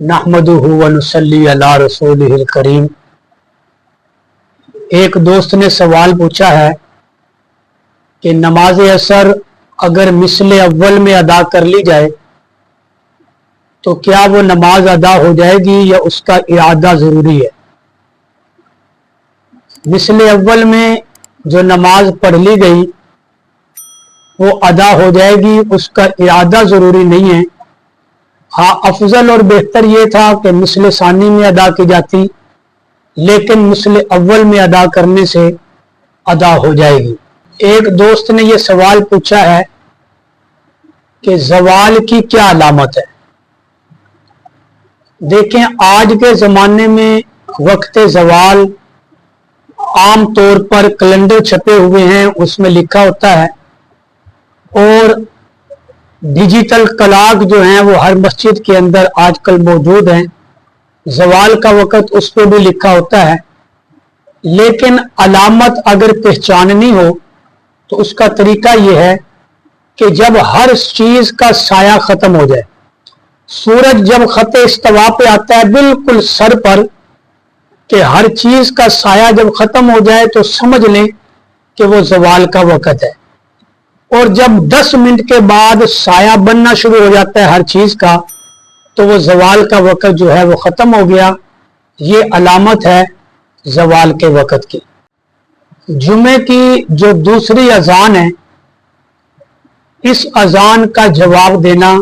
नहमदुहु व नुसल्ली अला रसूलिहिल करीम। एक दोस्त ने सवाल पूछा है कि नमाज असर अगर मिसले अव्वल में अदा कर ली जाए तो क्या वो नमाज अदा हो जाएगी या उसका इरादा ज़रूरी है। मिसले अव्वल में जो नमाज पढ़ ली गई वो अदा हो जाएगी, उसका इरादा ज़रूरी नहीं है। हाँ, अफजल और बेहतर ये था कि मिसले सानी में अदा की जाती, लेकिन मिसले अव्वल में अदा करने से अदा हो जाएगी। एक दोस्त ने ये सवाल पूछा है कि ज़वाल की क्या अलामत है। देखें, आज के ज़माने में वक्त ज़वाल आम तौर पर कैलेंडर छपे हुए हैं, उसमें लिखा होता है, और डिजिटल क्लॉक जो हैं वो हर मस्जिद के अंदर आजकल मौजूद हैं। ज़वाल का वक़्त उस पर भी लिखा होता है, लेकिन अलामत अगर पहचाननी हो तो उसका तरीका ये है कि जब हर चीज़ का साया ख़त्म हो जाए, सूरज जब ख़त इस्तवा पे आता है बिल्कुल सर पर, कि हर चीज़ का साया जब ख़त्म हो जाए तो समझ लें कि वो ज़वाल का वक़्त है। और जब 10 मिनट के बाद साया बनना शुरू हो जाता है हर चीज़ का, तो वो ज़वाल का वक़्त जो है वो ख़त्म हो गया। ये अलामत है ज़वाल के वक़्त की। जुमे की जो दूसरी अजान है, इस अजान का जवाब देना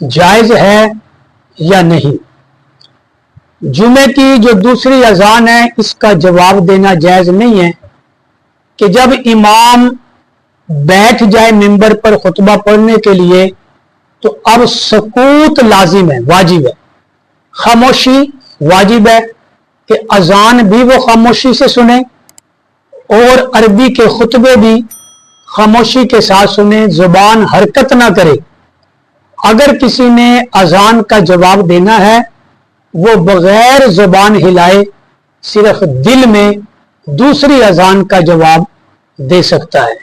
जायज़ है या नहीं। जुमे की जो दूसरी अजान है, इसका जवाब देना जायज़ नहीं है कि जब इमाम बैठ जाए मिंबर पर खुतबा पढ़ने के लिए तो अब सकूत लाजिम है, वाजिब है, खामोशी वाजिब है कि अजान भी वो खामोशी से सुने और अरबी के खुतबे भी खामोशी के साथ सुने, जुबान हरकत ना करे। अगर किसी ने अजान का जवाब देना है, वो बगैर जुबान हिलाए सिर्फ दिल में दूसरी अजान का जवाब दे सकता है।